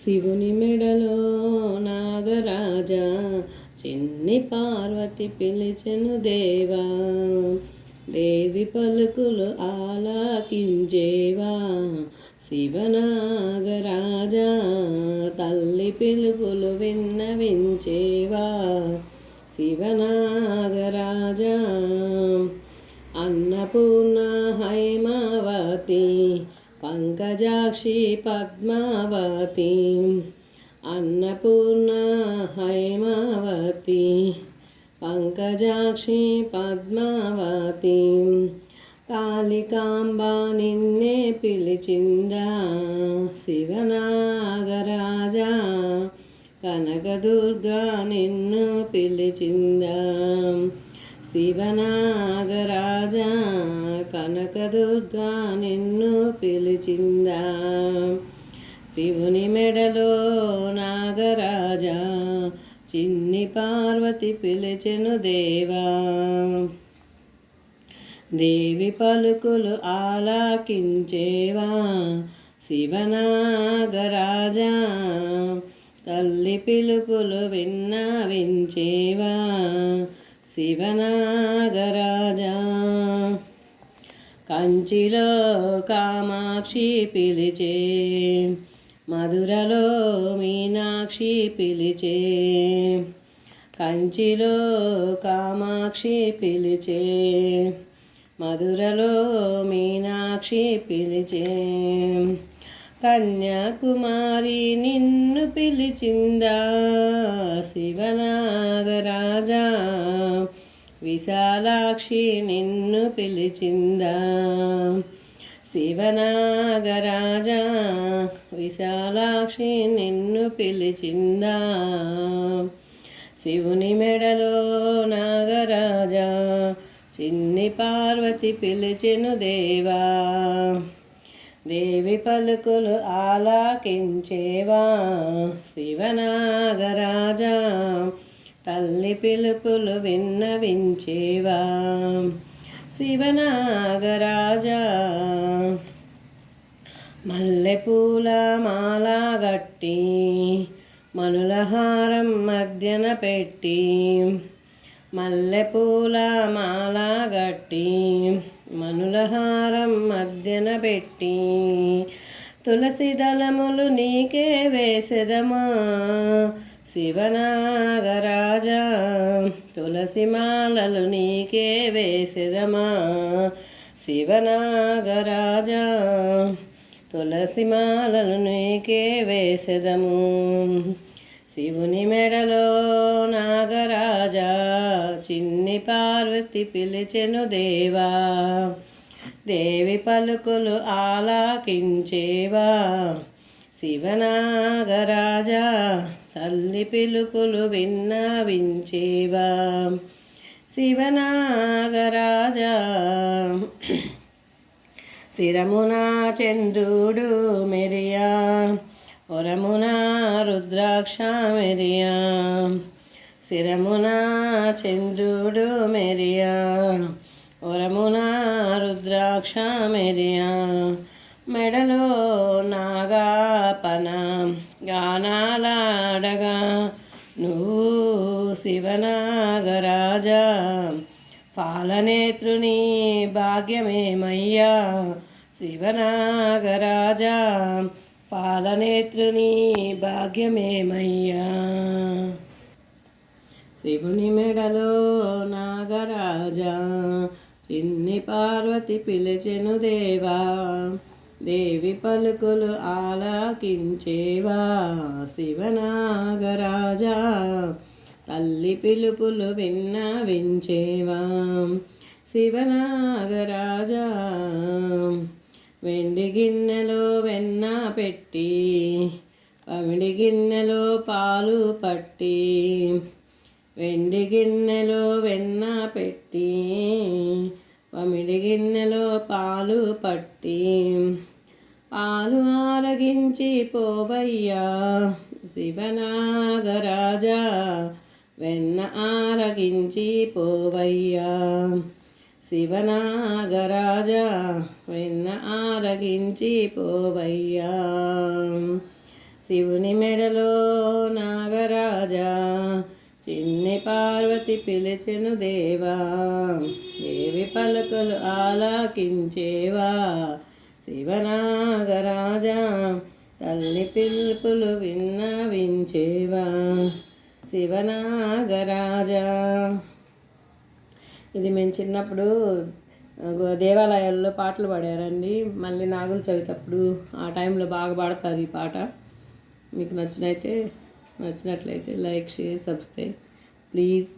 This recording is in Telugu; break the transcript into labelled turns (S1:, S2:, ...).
S1: శివుని మెడలో నాగరాజా చిన్ని పార్వతి పిలిచెను దేవా. దేవి పలుకులు ఆలాకించేవా శివనాగరాజా. తల్లి పిలుపులు విన్నవించేవా శివనాగరాజా. అన్నపూర్ణ హైమావతి పంకజాక్షి పద్మావతి. అన్నపూర్ణ హైమావతి పంకజాక్షి పద్మావతి. కాళికాంబ నిన్నే పిలిచిందా శివనాగరాజా. కనకదుర్గా నిన్ను పిలిచిందా శివనాగరాజా. కనకదుర్గా నిన్ను పిలిచిందా. శివుని మెడలో నాగరాజా చిన్ని పార్వతి పిలిచెను దేవా. దేవి పలుకులు ఆలాకించేవా శివనాగరాజా. తల్లి పిలుపులు విన్నవించేవా శివనాగరాజా. కంచిలో కామాక్షి పిలిచే మధురలో మీనాక్షి పిలిచే. కంచిలో కామాక్షి పిలిచే మధురలో మీనాక్షి పిలిచే. కన్యాకుమారి నిన్ను పిలిచిందా శివనాగరాజా. విశాలాక్షి నిన్ను పిలిచిందా శివనాగరాజా. విశాలాక్షి నిన్ను పిలిచిందా. శివుని మెడలో నాగరాజా చిన్ని పార్వతి పిలిచెను దేవా. దేవి పలుకులు ఆలాకించేవా శివనాగరాజా. తల్లి పిలుపులు విన్నవించేవా శివనాగరాజా. మల్లెపూల మాల గట్టి మనులహారం మధ్యన పెట్టి. మల్లెపూల మాల గట్టి మనులహారం మధ్యన పెట్టి. తులసి దళములు నీకే వేసెదమా శివనాగరాజా. తులసి మాలలు నీకే వేసెదమా శివనాగరాజా. తులసి మాలలు నీకే వేసెదము. శివుని మెడలో నాగరాజా చిన్ని పార్వతి పిలిచెను దేవా. దేవి పలుకులు ఆలాకించేవా శివనాగరాజా. తల్లి పిలుపులు విన్నవించేవా శివనాగరాజా. శిరమున చంద్రుడు మెరియా వరమున రుద్రాక్ష మెరియా. శిరమున చంద్రుడు మెరియా వరమున రుద్రాక్ష మెరియా. మెడలో నాగాపన గానాలాడగా నువ్వు శివనాగరాజా. పాలనేత్రుని భాగ్యమేమయ్యా శివనాగరాజా. పాలనేత్రుని భాగ్యమేమయ్యా. శివుని మెడలో నాగరాజా చిన్ని పార్వతి పిలిచెను దేవా. దేవి పలుకులు ఆలాకించేవా శివనాగరాజా. తల్లి పిలుపులు విన్నవించేవా శివనాగరాజా. వెండి గిన్నెలో వెన్న పెట్టి పమిడి గిన్నెలో పాలు పట్టి. వెండి గిన్నెలో వెన్న పెట్టి పమిడి గిన్నెలో పాలు పట్టి. పాలు ఆరగించి పోవయ్యా శివనాగరాజా. వెన్న ఆరగించి పోవయ్యా శివనాగరాజా. వెన్న ఆరగించి పోవయ్యా శివుని మెడలో నాగరాజా, చిన్ని పార్వతి పిలిచెను దేవా, దేవి పలుకులు ఆలాకించేవా, శివనాగరాజా తల్లి పిలుపులు విన్నవించేవా, శివనాగరాజా. ఇది మేము చిన్నప్పుడు దేవాలయాల్లో పాటలు పాడారండి. మళ్ళీ నాగుల చవితి అప్పుడు ఆ టైంలో బాగా పాడతారు ఈ పాట. మీకు నచ్చినట్లయితే లైక్, షేర్, సబ్స్క్రైబ్ ప్లీజ్.